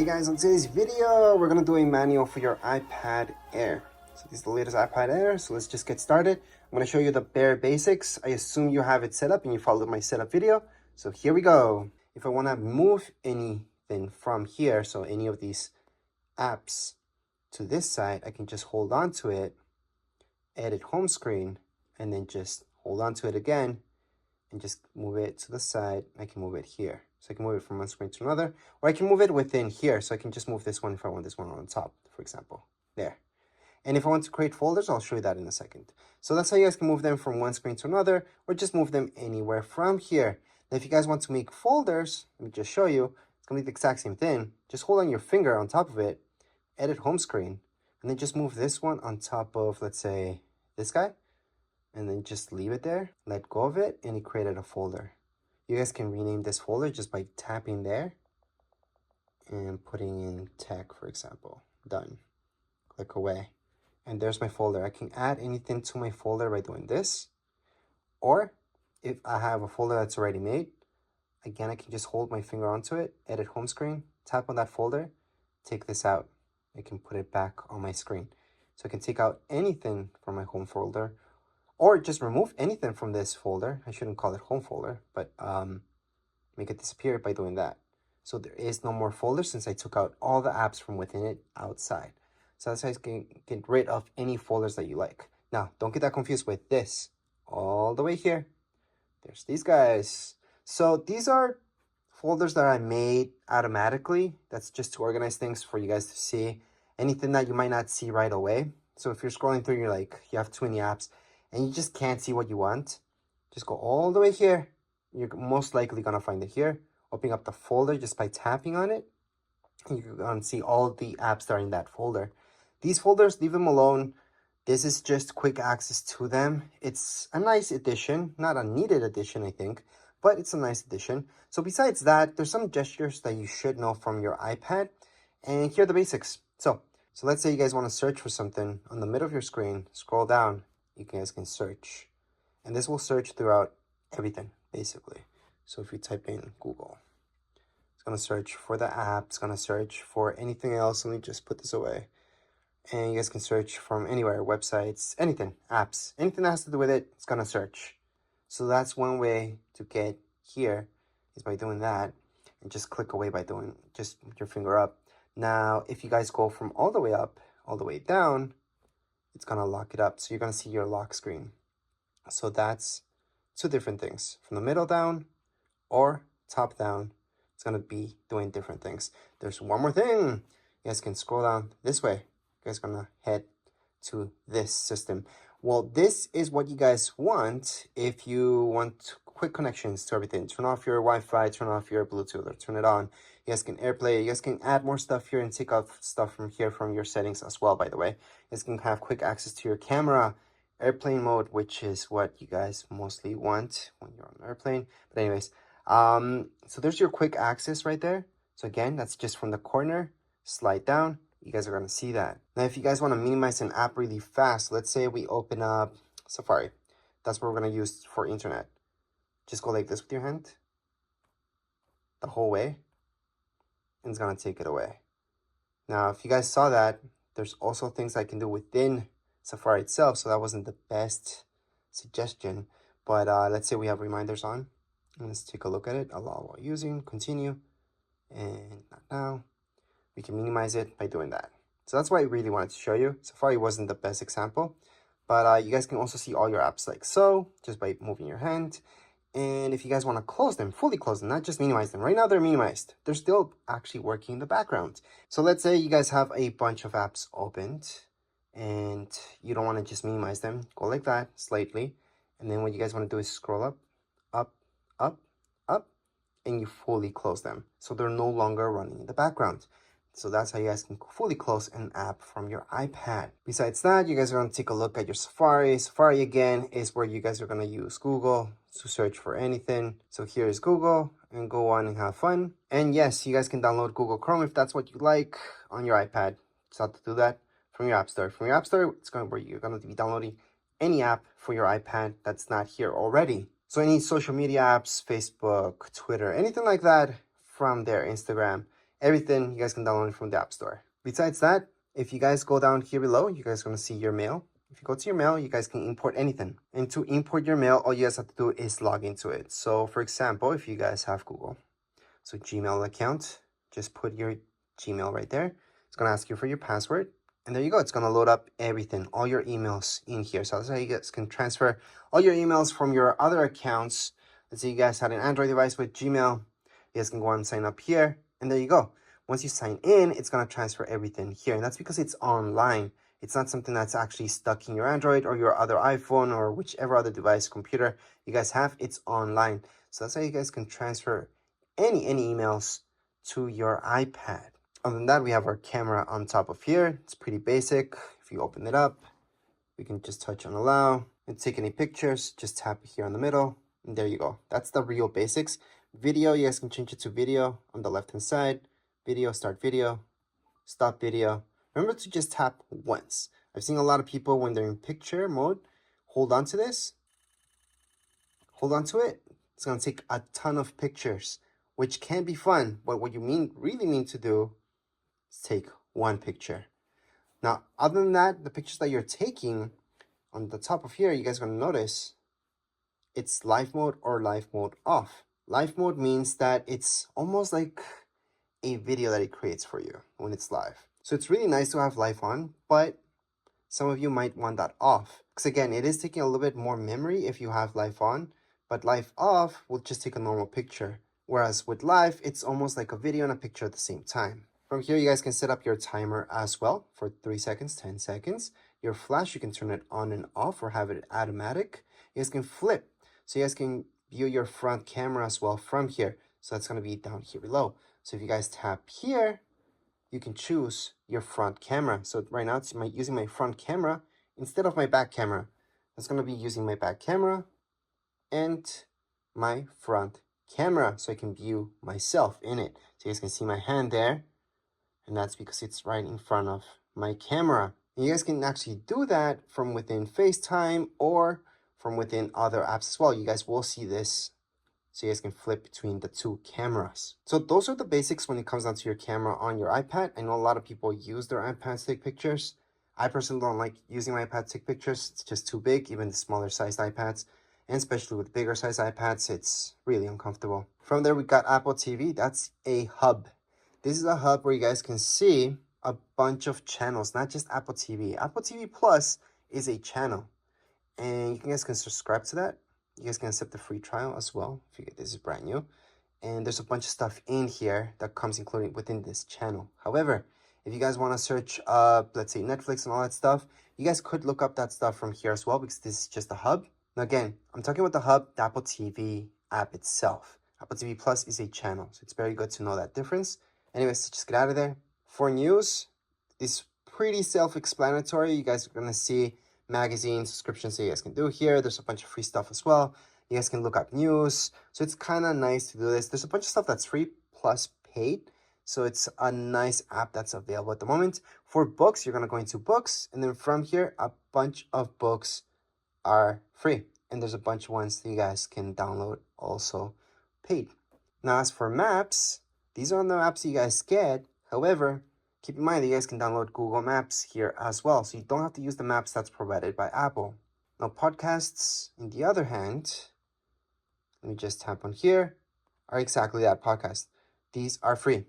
Hey guys, on today's video, we're gonna do a manual for your iPad Air. So this is the latest iPad Air, so let's just get started. I'm gonna show you the bare basics. I assume you have it set up and you followed my setup video. So here we go. If I wanna move anything from here, so any of these apps to this side, I can just hold on to it, edit home screen, and then just hold on to it again and just move it to the side. I can move it here. So I can move it from one screen to another, or I can move it within here. So I can just move this one if I want this one on top, for example, there. And if I want to create folders, I'll show you that in a second. So that's how you guys can move them from one screen to another, or just move them anywhere from here. Now, if you guys want to make folders, let me just show you. It's gonna be the exact same thing. Just hold on your finger on top of it, edit home screen, and then just move this one on top of, let's say, this guy, and then just leave it there, let go of it, and it created a folder. You guys can rename this folder just by tapping there and putting in tech, for example. Done. Click away. And there's my folder. I can add anything to my folder by doing this. Or if I have a folder that's already made, again, I can just hold my finger onto it, edit home screen, tap on that folder, take this out. I can put it back on my screen. So I can take out anything from my home folder, or just remove anything from this folder. I shouldn't call it home folder, but make it disappear by doing that. So there is no more folder since I took out all the apps from within it outside. So that's how you can get rid of any folders that you like. Now, don't get that confused with this. All the way here, there's these guys. So these are folders that I made automatically. That's just to organize things for you guys to see. Anything that you might not see right away. So if you're scrolling through, you're like, you have too many apps, and you just can't see what you want, just go all the way here. You're most likely gonna find it here. Opening up the folder just by tapping on it, you're gonna see all the apps that are in that folder. These folders, leave them alone. This is just quick access to them. It's a nice addition, not a needed addition, I think, but it's a nice addition. So besides that, there's some gestures that you should know from your iPad, and here are the basics. So let's say you guys wanna search for something on the middle of your screen, scroll down, you guys can search, and this will search throughout everything basically. So if you type in Google, it's gonna search for the app, it's gonna search for anything else. Let me just put this away, and you guys can search from anywhere, websites, anything, apps, anything that has to do with it, it's gonna search. So that's one way to get here, is by doing that, and just click away by doing just your finger up. Now if you guys go from all the way up all the way down, it's gonna lock it up. So you're gonna see your lock screen. So that's two different things. From the middle down or top down, it's gonna be doing different things. There's one more thing. You guys can scroll down this way. You guys gonna head to this system. Well, this is what you guys want if you want quick connections to everything. Turn off your Wi-Fi, turn off your Bluetooth, or turn it on. You guys can AirPlay. You guys can add more stuff here and take out stuff from here from your settings as well, by the way. You guys can have quick access to your camera, airplane mode, which is what you guys mostly want when you're on an airplane. But anyways, so there's your quick access right there. So again, that's just from the corner, slide down. You guys are going to see that. Now, if you guys want to minimize an app really fast, let's say we open up Safari. That's what we're going to use for internet. Just go like this with your hand the whole way, and it's going to take it away. Now, if you guys saw that, there's also things I can do within Safari itself, so that wasn't the best suggestion. But let's say we have reminders on. Let's take a look at it. Allow while using, continue, and not now. We can minimize it by doing that. So that's why I really wanted to show you. Safari wasn't the best example, but you guys can also see all your apps like so, just by moving your hand. And if you guys want to close them, fully close them, not just minimize them. Right now they're minimized. They're still actually working in the background. So let's say you guys have a bunch of apps opened and you don't want to just minimize them. Go like that slightly. And then what you guys want to do is scroll up, up, up, up, and you fully close them. So they're no longer running in the background. So that's how you guys can fully close an app from your iPad. Besides that, you guys are going to take a look at your Safari. Safari, again, is where you guys are going to use Google to search for anything. So here is Google, and go on and have fun. And yes, you guys can download Google Chrome if that's what you like on your iPad. Just have to do that from your App Store. From your App Store, it's going to where you're going to be downloading any app for your iPad that's not here already. So any social media apps, Facebook, Twitter, anything like that from there, Instagram, everything you guys can download it from the App Store. Besides that, if you guys go down here below, you guys are going to see your mail. If you go to your mail, you guys can import anything. And to import your mail, all you guys have to do is log into it. So for example, if you guys have Google, so Gmail account, just put your Gmail right there. It's going to ask you for your password. And there you go. It's going to load up everything, all your emails in here. So that's how you guys can transfer all your emails from your other accounts. Let's say you guys had an Android device with Gmail. You guys can go and sign up here. And there you go. Once you sign in, it's going to transfer everything here. And that's because it's online. It's not something that's actually stuck in your Android or your other iPhone or whichever other device, computer you guys have. It's online. So that's how you guys can transfer any emails to your iPad. Other than that, we have our camera on top of here. It's pretty basic. If you open it up, we can just touch on allow and take any pictures. Just tap here on the middle, and there you go. That's the real basics. Video, you guys can change it to video on the left hand side. Video, start video, stop video. Remember to just tap once. I've seen a lot of people when they're in picture mode, hold on to this, hold on to it. It's gonna take a ton of pictures, which can be fun, but what you really mean to do is take one picture. Now, other than that, the pictures that you're taking on the top of here, you guys are gonna notice it's live mode or live mode off. Live mode means that it's almost like a video that it creates for you when it's live. So it's really nice to have live on, but some of you might want that off. Because again, it is taking a little bit more memory if you have live on, but live off will just take a normal picture. Whereas with live, it's almost like a video and a picture at the same time. From here, you guys can set up your timer as well for 3 seconds, 10 seconds. Your flash, you can turn it on and off or have it automatic. You guys can flip. So you guys can view your front camera as well from here. So that's going to be down here below. So if you guys tap here, you can choose your front camera. So right now it's using my front camera instead of my back camera. It's going to be using my back camera and my front camera so I can view myself in it. So you guys can see my hand there, and that's because it's right in front of my camera. And you guys can actually do that from within FaceTime or from within other apps as well. You guys will see this, so you guys can flip between the two cameras. So those are the basics when it comes down to your camera on your iPad. I know a lot of people use their iPad to take pictures. I personally don't like using my iPad to take pictures. It's just too big, even the smaller sized iPads. And especially with bigger size iPads, it's really uncomfortable. From there, we got Apple TV. That's a hub. This is a hub where you guys can see a bunch of channels, not just Apple TV. Apple TV Plus is a channel, and you guys can subscribe to that. You guys can accept the free trial as well if you get this is brand new. And there's a bunch of stuff in here that comes included within this channel. However, if you guys want to search up, let's say Netflix and all that stuff, you guys could look up that stuff from here as well, because this is just a hub. Now again, I'm talking about the hub, the Apple TV app itself. Apple TV Plus is a channel, so it's very good to know that difference. Anyways, just get out of there. For news, it's pretty self-explanatory. You guys are going to see magazine subscriptions that you guys can do here. There's a bunch of free stuff as well. You guys can look up news. So it's kind of nice to do this. There's a bunch of stuff that's free plus paid. So it's a nice app that's available at the moment. For books, you're going to go into books. And then from here, a bunch of books are free. And there's a bunch of ones that you guys can download also paid. Now, as for maps, these are the maps you guys get. However, keep in mind that you guys can download Google Maps here as well. So you don't have to use the maps that's provided by Apple. Now, podcasts, on the other hand, let me just tap on here, are exactly that, podcast. These are free.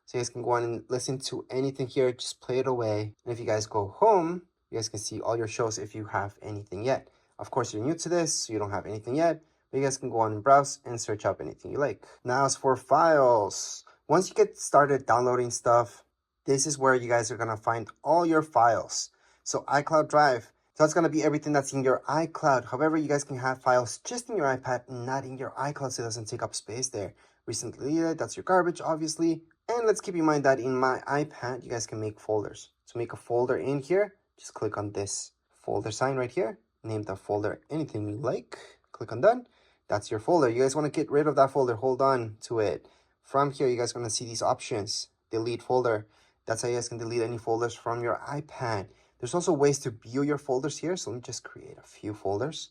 So you guys can go on and listen to anything here. Just play it away. And if you guys go home, you guys can see all your shows if you have anything yet. Of course, you're new to this, so you don't have anything yet. But you guys can go on and browse and search up anything you like. Now, as for files, once you get started downloading stuff, this is where you guys are going to find all your files. So iCloud Drive, so that's going to be everything that's in your iCloud. However, you guys can have files just in your iPad, not in your iCloud, so it doesn't take up space there. Recently deleted, that's your garbage, obviously. And let's keep in mind that in my iPad, you guys can make folders. To make a folder in here, just click on this folder sign right here. Name the folder anything you like. Click on done. That's your folder. You guys want to get rid of that folder, hold on to it. From here, you guys are going to see these options. Delete folder. That's how you guys can delete any folders from your iPad. There's also ways to view your folders here. So let me just create a few folders.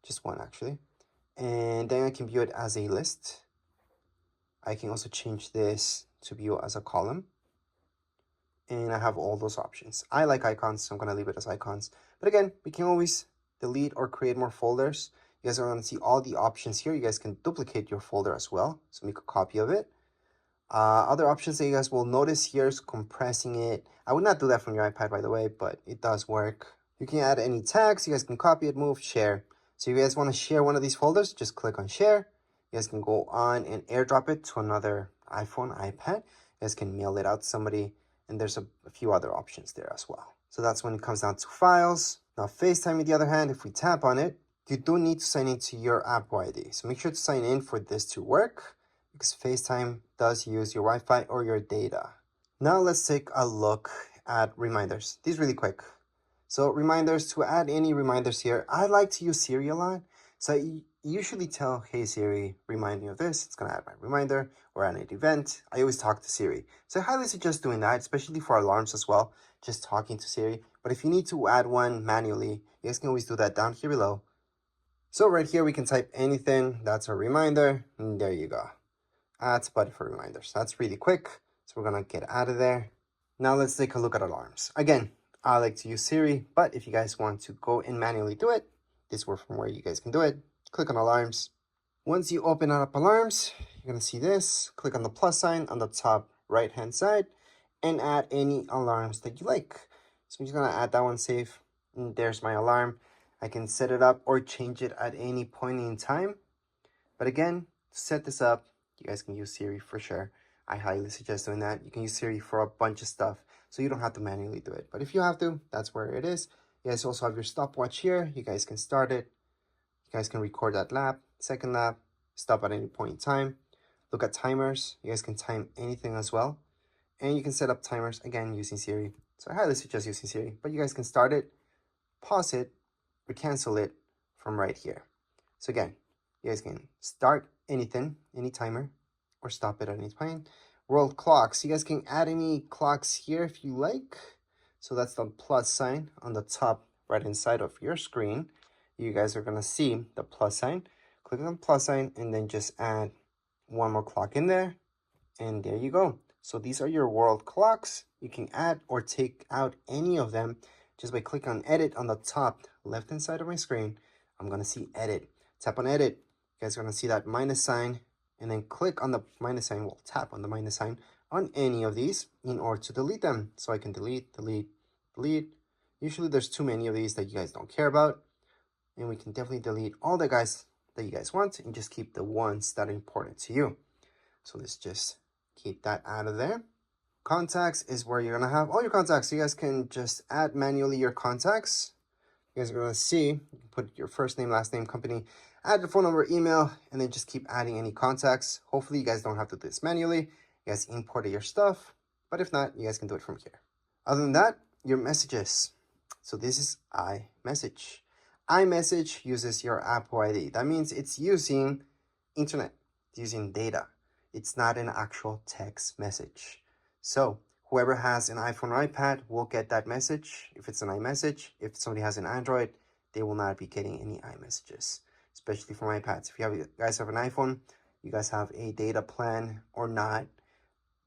Just one, actually. And then I can view it as a list. I can also change this to view as a column. And I have all those options. I like icons, so I'm gonna leave it as icons. But again, we can always delete or create more folders. You guys are gonna see all the options here. You guys can duplicate your folder as well, so make a copy of it. Other options that you guys will notice here is compressing it. I would not do that from your iPad, by the way, but it does work. You can add any tags. You guys can copy it, move, share. So if you guys want to share one of these folders, just click on share. You guys can go on and airdrop it to another iPhone, iPad. You guys can mail it out to somebody, and there's a few other options there as well. So that's when it comes down to files. Now FaceTime, on the other hand, if we tap on it, you do need to sign into your Apple ID. So make sure to sign in for this to work, because FaceTime does use your Wi-Fi or your data. Now let's take a look at reminders. These really quick. So reminders, to add any reminders here, I like to use Siri a lot. So I usually tell, hey Siri, remind me of this. It's gonna add my reminder, or add an event. I always talk to Siri. So I highly suggest doing that, especially for alarms as well, just talking to Siri. But if you need to add one manually, you guys can always do that down here below. So right here, we can type anything. That's a reminder, and there you go. Add button for reminders. That's really quick. So we're gonna get out of there. Now let's take a look at alarms. Again, I like to use Siri, but if you guys want to go and manually do it, this is from where you guys can do it. Click on alarms. Once you open up alarms, you're gonna see this. Click on the plus sign on the top right hand side and add any alarms that you like. So I'm just gonna add that one, save. And there's my alarm. I can set it up or change it at any point in time. But again, to set this up, you guys can use Siri for sure. I highly suggest doing that. You can use Siri for a bunch of stuff, so you don't have to manually do it. But if you have to, that's where it is. You guys also have your stopwatch here. You guys can start it. You guys can record that lap, second lap, stop at any point in time. Look at timers. You guys can time anything as well. And you can set up timers, again, using Siri. So I highly suggest using Siri. But you guys can start it, pause it, or cancel it from right here. So again, you guys can start anything, any timer, or stop it at any point. World clocks. You guys can add any clocks here if you like. So that's the plus sign on the top right hand side of your screen. You guys are gonna see the plus sign. Click on the plus sign and then just add one more clock in there. And there you go. So these are your world clocks. You can add or take out any of them just by clicking on edit on the top left hand side of my screen. I'm gonna see edit. Tap on edit. You guys are gonna see that minus sign, and then click on the minus sign. Well, tap on the minus sign on any of these in order to delete them. So I can delete, delete, delete. Usually there's too many of these that you guys don't care about, and we can definitely delete all the guys that you guys want and just keep the ones that are important to you. So let's just keep that out of there. Contacts is where you're gonna have all your contacts. You guys can just add manually your contacts. You guys are gonna see, you can put your first name, last name, company, add your phone number, email, and then just keep adding any contacts. Hopefully you guys don't have to do this manually. You guys imported your stuff, but if not, you guys can do it from here. Other than that, your messages. So this is iMessage. iMessage uses your Apple ID. That means it's using internet, it's using data. It's not an actual text message. So whoever has an iPhone or iPad will get that message if it's an iMessage. If somebody has an Android, they will not be getting any iMessages, especially from iPads. If you guys have an iPhone, you guys have a data plan or not,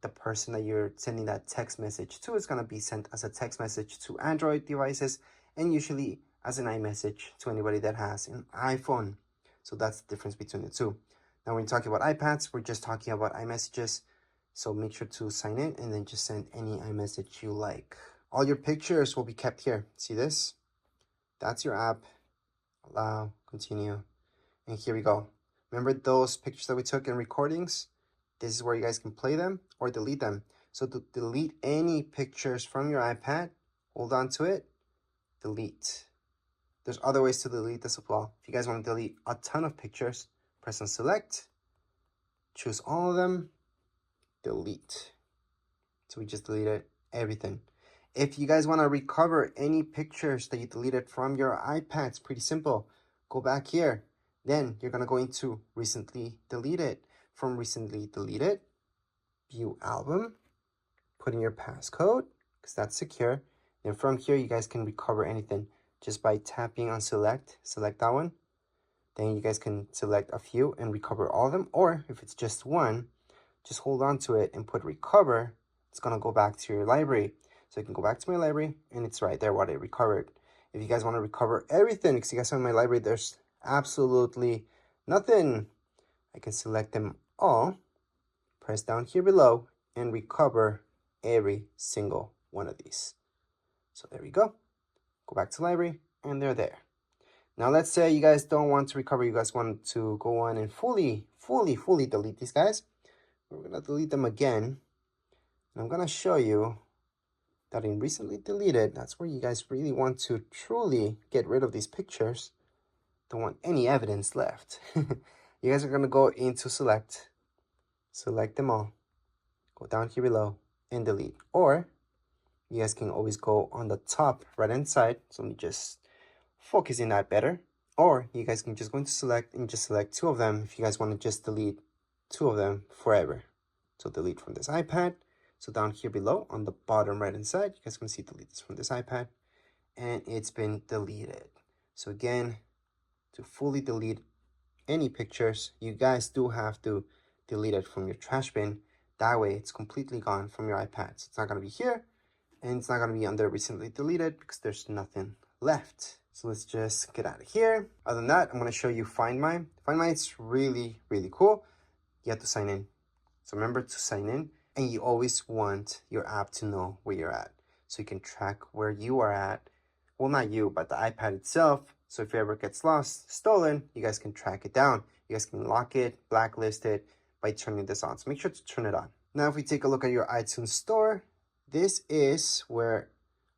the person that you're sending that text message to is going to be sent as a text message to Android devices and usually as an iMessage to anybody that has an iPhone. So that's the difference between the two. Now, when you're talking about iPads, we're just talking about iMessages. So make sure to sign in and then just send any iMessage you like. All your pictures will be kept here. See this? That's your app. Allow, continue. And here we go. Remember those pictures that we took in recordings? This is where you guys can play them or delete them. So to delete any pictures from your iPad, hold on to it, delete. There's other ways to delete this as well. If you guys want to delete a ton of pictures, press on select, choose all of them, delete. So we just deleted everything. If you guys want to recover any pictures that you deleted from your iPad, it's pretty simple. Go back here. Then you're going to go into recently deleted. From recently deleted, view album, put in your passcode because that's secure. And from here, you guys can recover anything just by tapping on select that one. Then you guys can select a few and recover all of them. Or if it's just one, just hold on to it and put recover, it's gonna go back to your library. So you can go back to my library and it's right there what I recovered. If you guys want to recover everything, because you guys have in my library, there's absolutely nothing. I can select them all, press down here below, and recover every single one of these. So there we go. Go back to library, and they're there. Now let's say you guys don't want to recover, you guys want to go on and fully delete these guys. We're gonna delete them again. And I'm gonna show you that in recently deleted, that's where you guys really want to truly get rid of these pictures. Don't want any evidence left. You guys are gonna go into select them all, go down here below and delete. Or you guys can always go on the top right hand side. So let me just focus in that better. Or you guys can just go into select and just select 2 of them if you guys want to just delete 2 of them forever. So delete from this iPad. So down here below on the bottom right hand side, you guys can see delete this from this iPad, and it's been deleted. So again, to fully delete any pictures, you guys do have to delete it from your trash bin. That way it's completely gone from your iPad. So it's not going to be here, and it's not going to be under recently deleted because there's nothing left. So let's just get out of here. Other than that, I'm going to show you Find My. Find My, it's really cool. You have to sign in. So remember to sign in, and you always want your app to know where you're at. So you can track where you are at. Well, not you, but the iPad itself. So if it ever gets lost, stolen, you guys can track it down. You guys can lock it, blacklist it by turning this on. So make sure to turn it on. Now, if we take a look at your iTunes store, this is where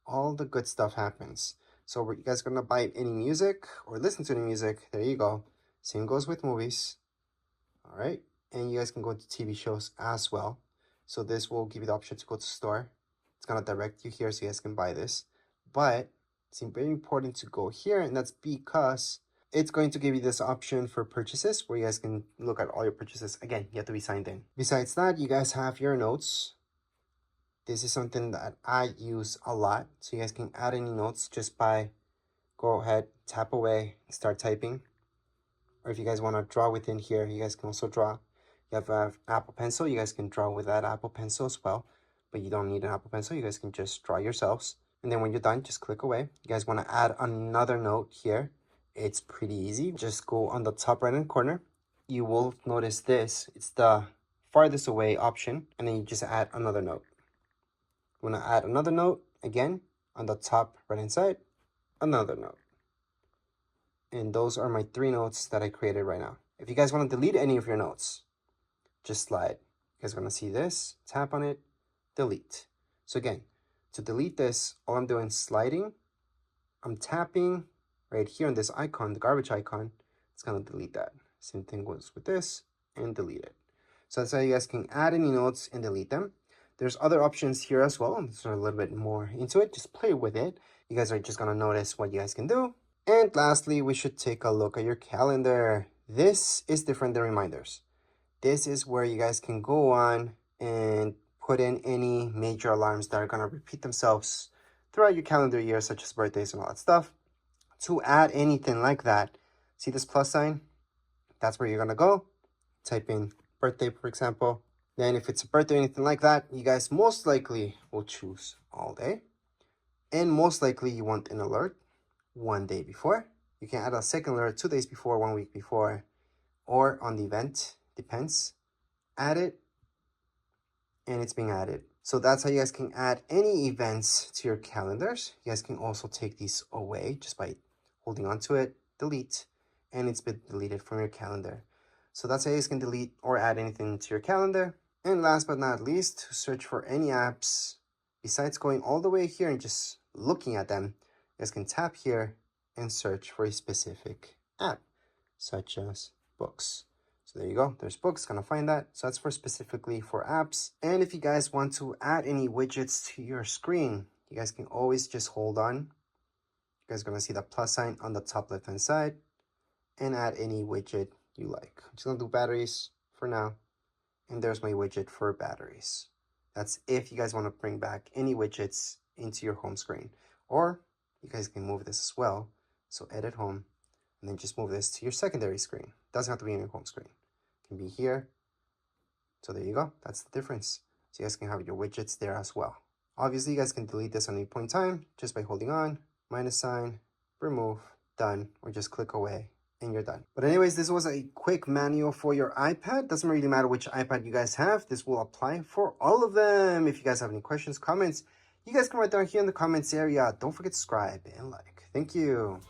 all the good stuff happens. So were you guys gonna buy any music or listen to any music? There you go. Same goes with movies. All right. And you guys can go to TV shows as well. So this will give you the option to go to store. It's gonna direct you here so you guys can buy this. But it's very important to go here, and that's because it's going to give you this option for purchases where you guys can look at all your purchases. Again, you have to be signed in. Besides that, you guys have your notes. This is something that I use a lot. So you guys can add any notes just by go ahead, tap away, start typing. Or if you guys want to draw within here, you guys can also draw. You have an Apple Pencil, you guys can draw with that Apple Pencil as well. But you don't need an Apple Pencil, you guys can just draw yourselves. And then when you're done, just click away. You guys want to add another note here. It's pretty easy. Just go on the top right hand corner. You will notice this. It's the farthest away option. And then you just add another note. You want to add another note, again, on the top right hand side, another note. And those are my 3 notes that I created right now. If you guys want to delete any of your notes, just slide. You guys are going to see this, tap on it, delete. So again, to delete this, all I'm doing is sliding. I'm tapping right here on this icon, the garbage icon. It's going to delete that. Same thing goes with this, and delete it. So that's how you guys can add any notes and delete them. There's other options here as well. There's a little bit more into it. Just play with it. You guys are just going to notice what you guys can do. And lastly, we should take a look at your calendar. This is different than reminders. This is where you guys can go on and put in any major alarms that are going to repeat themselves throughout your calendar year, such as birthdays and all that stuff. To add anything like that, see this plus sign? That's where you're going to go. Type in birthday, for example. Then if it's a birthday or anything like that, you guys most likely will choose all day. And most likely you want an alert 1 day before. You can add a second alert 2 days before, 1 week before, or on the event, depends. Add it, and it's being added. So that's how you guys can add any events to your calendars. You guys can also take these away just by holding on to it, delete, and it's been deleted from your calendar. So that's how you guys can delete or add anything to your calendar. And last but not least, to search for any apps, besides going all the way here and just looking at them, you guys can tap here and search for a specific app, such as books. So there you go, there's books, gonna find that. So that's for specifically for apps. And if you guys want to add any widgets to your screen, you guys can always just hold on. You guys are gonna see the plus sign on the top left hand side and add any widget you like. I'm just gonna do batteries for now. And there's my widget for batteries. That's if you guys want to bring back any widgets into your home screen. Or you guys can move this as well. So edit home, and then just move this to your secondary screen. Doesn't have to be in your home screen. It can be here. So there you go. That's the difference. So you guys can have your widgets there as well. Obviously, you guys can delete this on any point in time just by holding on, minus sign, remove, done, or just click away and you're done. But anyways, this was a quick manual for your iPad. Doesn't really matter which iPad you guys have. This will apply for all of them. If you guys have any questions, comments, you guys can write down here in the comments area. Don't forget to subscribe and like. Thank you.